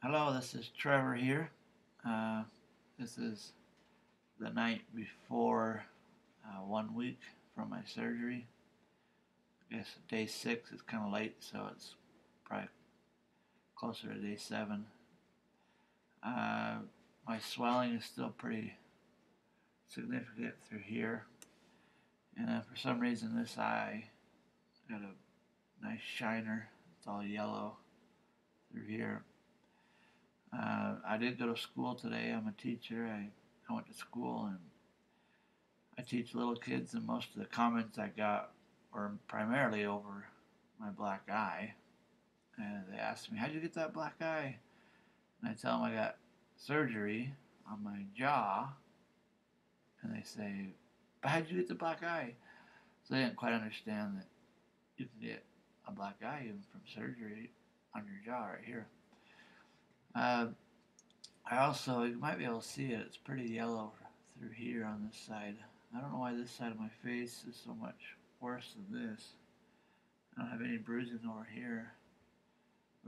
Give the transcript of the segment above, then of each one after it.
Hello, this is Trevor here. This is the night before 1 week from my surgery. I guess day 6 is kind of late, so it's probably closer to day 7. Uh, my swelling is still pretty significant through here, and for some reason this eye got a nice shiner. It's all yellow through here. I did go to school today. I'm a teacher. I went to school and I teach little kids, and most of the comments I got were primarily over my black eye. And they asked me, "How'd you get that black eye?" And I tell them I got surgery on my jaw. And they say, "But how'd you get the black eye?" So they didn't quite understand that you can get a black eye even from surgery on your jaw right here. Uh, I also, you might be able to see it, it's pretty yellow through here on this side. I don't know why this side of my face is so much worse than this. I don't have any bruising over here.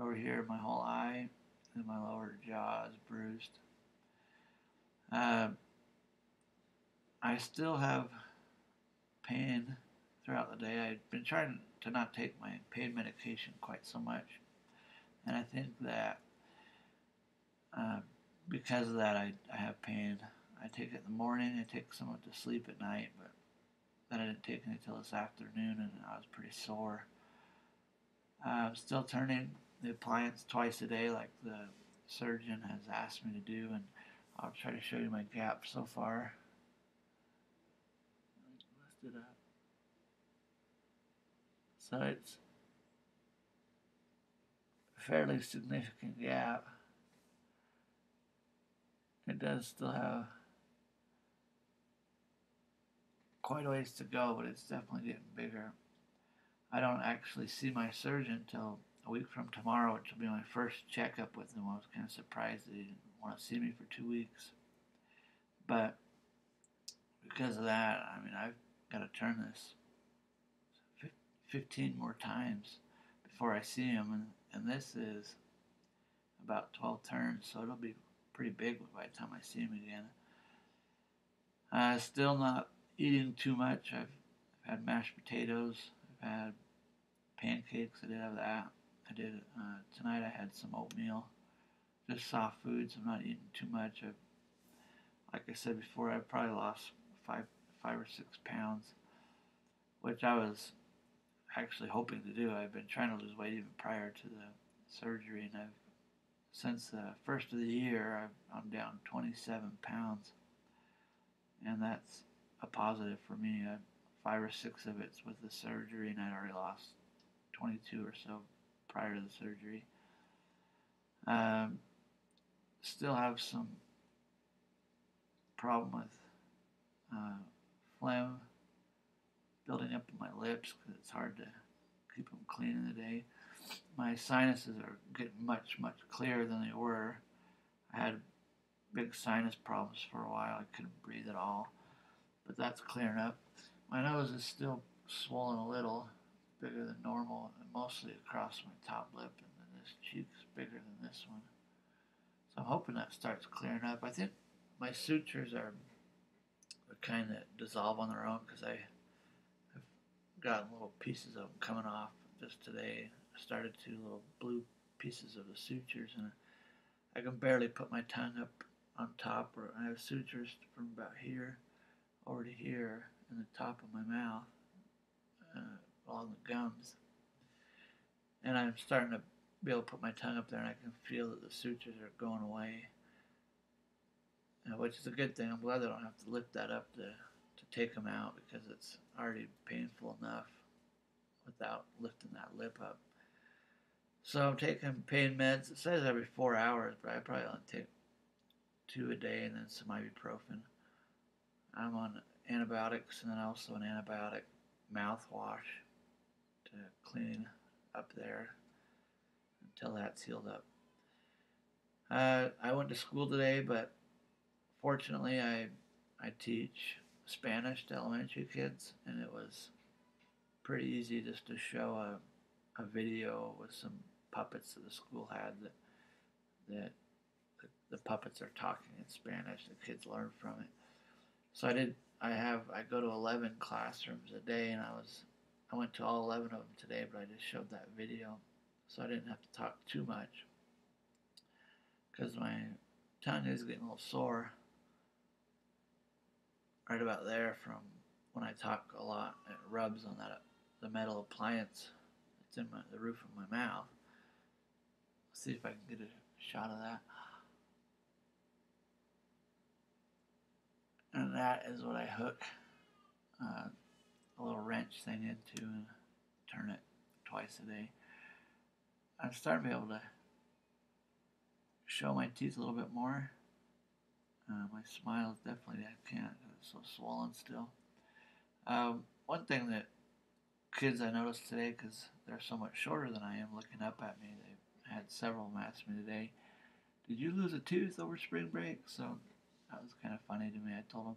Over here, my whole eye and my lower jaw is bruised. Uh, I still have pain throughout the day. I've been trying to not take my pain medication quite so much. And I think that uh, because of that, I have pain. I take it in the morning, I take some of it to sleep at night, but then I didn't take any till this afternoon, and I was pretty sore. I'm still turning the appliance twice a day, like the surgeon has asked me to do, and I'll try to show you my gap so far. Lift it up. So it's a fairly significant gap. It does still have quite a ways to go, but it's definitely getting bigger. I don't actually see my surgeon until a week from tomorrow, which will be my first checkup with him. I was kind of surprised that he didn't want to see me for 2 weeks. But because of that, I mean, I've got to turn this 15 more times before I see him. And this is about 12 turns, so it'll be pretty big by the time I see him again. Still not eating too much. I've had mashed potatoes. I've had pancakes. I did have that. I did tonight. I had some oatmeal, just soft foods. I'm not eating too much. Like I said before, I probably lost five or 6 pounds, which I was actually hoping to do. I've been trying to lose weight even prior to the surgery, and I've since the first of the year I'm down 27 pounds, and that's a positive for me. 5 or 6 of it's with the surgery, and I'd already lost 22 or so prior to the surgery. Still have some problem with phlegm building up in my lips because it's hard to keep them clean in the day. My sinuses are getting much clearer than they were. I had big sinus problems for a while. I couldn't breathe at all, but that's clearing up. My nose is still swollen a little, bigger than normal, and mostly across my top lip, and then this cheek's bigger than this one. So I'm hoping that starts clearing up. I think my sutures are kind of dissolve on their own because I have gotten little pieces of them coming off just today. I started 2 little blue pieces of the sutures, and I can barely put my tongue up on top, or I have sutures from about here over to here in the top of my mouth, along the gums. And I'm starting to be able to put my tongue up there, and I can feel that the sutures are going away, which is a good thing. I'm glad I don't have to lift that up to take them out, because it's already painful enough without lifting that lip up. So I'm taking pain meds. It says every 4 hours, but I probably only take 2 a day, and then some ibuprofen. I'm on antibiotics, and then also an antibiotic mouthwash to clean up there until that's healed up. I went to school today, but fortunately I teach Spanish to elementary kids, and it was pretty easy just to show a video with some puppets that the school had that that the puppets are talking in Spanish. The kids learn from it. So I go to 11 classrooms a day, and I went to all 11 of them today, but I just showed that video, so I didn't have to talk too much because my tongue is getting a little sore right about there from when I talk a lot. It rubs on the metal appliance that's in the roof of my mouth. Let's see if I can get a shot of that. And that is what I hook a little wrench thing into and turn it twice a day. I'm starting to be able to show my teeth a little bit more. My smile is definitely, I can't, it's so swollen still. One thing that kids I noticed today, because they're so much shorter than I am, looking up at me, they had several of them ask me today, did you lose a tooth over spring break? So that was kind of funny to me. I told them,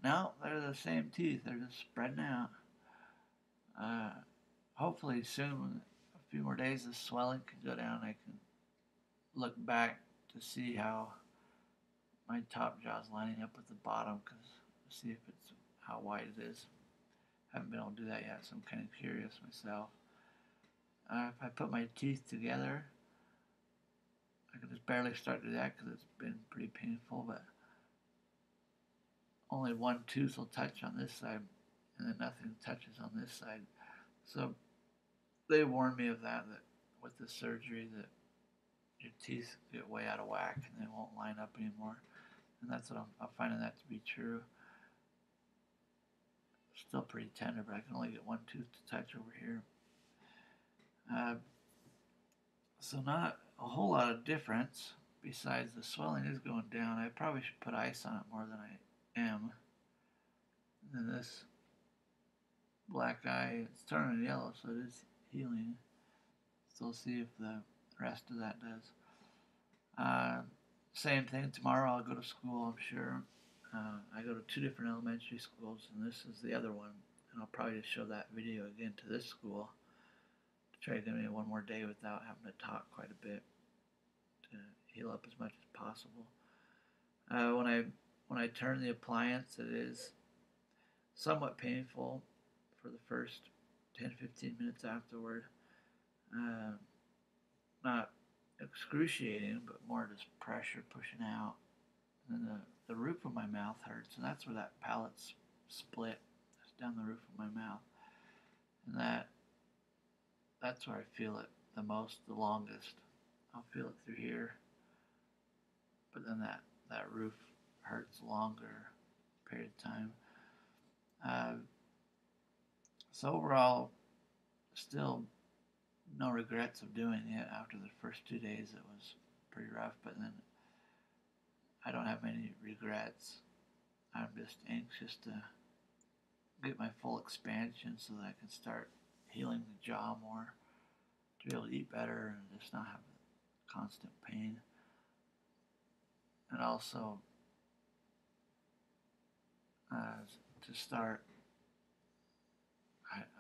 no, they're the same teeth, they're just spreading out. Hopefully soon, a few more days, the swelling can go down. I can look back to see how my top jaw is lining up with the bottom, because see if it's how wide it is. Haven't been able to do that yet, so I'm kind of curious myself. If I put my teeth together, I can just barely start to do that because it's been pretty painful, but only one tooth will touch on this side, and then nothing touches on this side. So they warned me of that with the surgery, that your teeth get way out of whack and they won't line up anymore. And that's what I'm finding that to be true. Still pretty tender, but I can only get one tooth to touch over here. So not a whole lot of difference besides the swelling is going down. I probably should put ice on it more than I am. And then this black eye, it's turning yellow, so it is healing. So we'll see if the rest of that does. Same thing, tomorrow I'll go to school, I'm sure. I go to 2 different elementary schools, and this is the other one. And I'll probably just show that video again to this school to try to get me one more day without having to talk quite a bit to heal up as much as possible. When I turn the appliance, it is somewhat painful for the first 10-15 minutes afterward. Not excruciating, but more just pressure pushing out. And the roof of my mouth hurts, and that's where that palate's split. It's down the roof of my mouth, and that's where I feel it the most, the longest. I'll feel it through here, but then that roof hurts longer period of time. So overall, still no regrets of doing it. After the first 2 days, it was pretty rough, but then I don't have many regrets. I'm just anxious to get my full expansion so that I can start healing the jaw more, to be able to eat better and just not have constant pain. And also to start,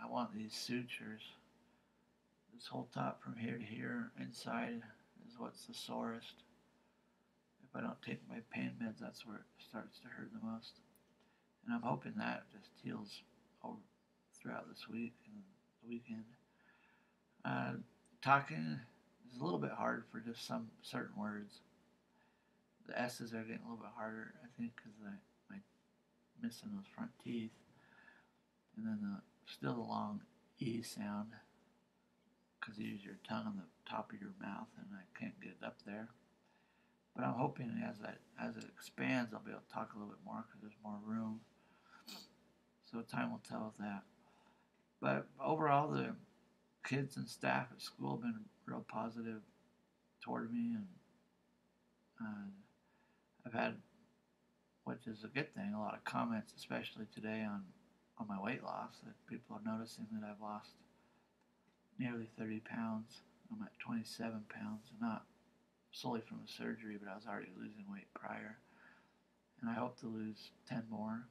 I want these sutures. This whole top from here to here inside is what's the sorest. If I don't take my pain meds, that's where it starts to hurt the most. And I'm hoping that just heals over throughout this week and the weekend. Talking is a little bit hard for just some certain words. The S's are getting a little bit harder, I think, because I'm missing those front teeth. And then still the long E sound, because you use your tongue on the top of your mouth, and I can't get it up there. But I'm hoping as it expands, I'll be able to talk a little bit more because there's more room. So time will tell with that. But overall, the kids and staff at school have been real positive toward me, and I've had, which is a good thing, a lot of comments, especially today on my weight loss, that people are noticing that I've lost nearly 30 pounds. I'm at 27 pounds, and not solely from the surgery, but I was already losing weight prior, and I hope to lose 10 more.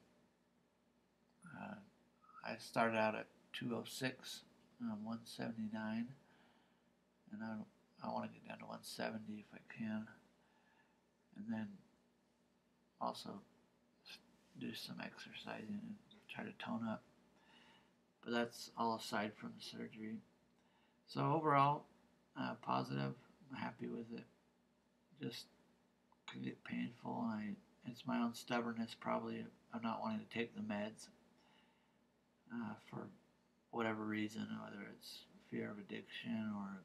I started out at 206, 179, and I want to get down to 170 if I can, and then also do some exercising and try to tone up. But that's all aside from the surgery. So overall, positive. I'm happy with it. Just could get painful, and it's my own stubbornness probably of not wanting to take the meds for whatever reason, whether it's fear of addiction or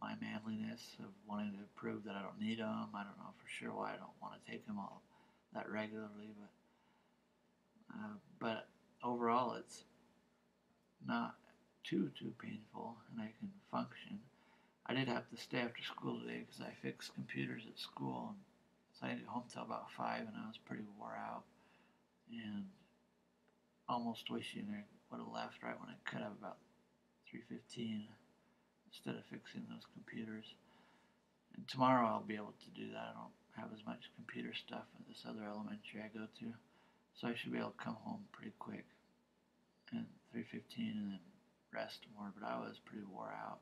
my manliness of wanting to prove that I don't need them. I don't know for sure why I don't want to take them all that regularly, but overall it's not too painful, and I can function. I did have to stay after school today because I fixed computers at school, so I didn't get home till about 5, and I was pretty wore out, and almost wishing I would have left right when I could have, about 3:15, instead of fixing those computers. And tomorrow I'll be able to do that. I don't have as much computer stuff at this other elementary I go to, so I should be able to come home pretty quick and 3:15 and then rest more. But I was pretty wore out,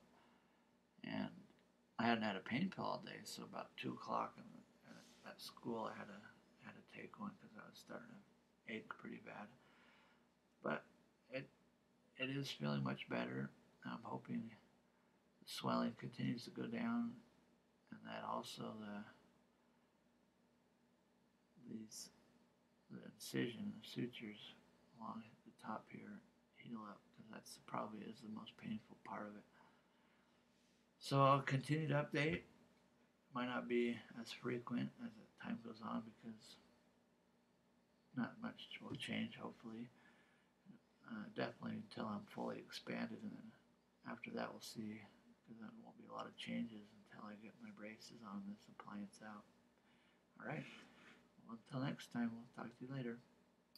and I hadn't had a pain pill all day, so about 2 o'clock at school I had to take one because I was starting to ache pretty bad. But it is feeling much better. I'm hoping the swelling continues to go down, and that also the incision, the sutures along the top here heal up, because that's probably is the most painful part of it. So I'll continue to update. Might not be as frequent as the time goes on because not much will change, hopefully. Definitely until I'm fully expanded, and then after that we'll see, because there won't be a lot of changes until I get my braces on, this appliance out. Alright, well, until next time, we'll talk to you later.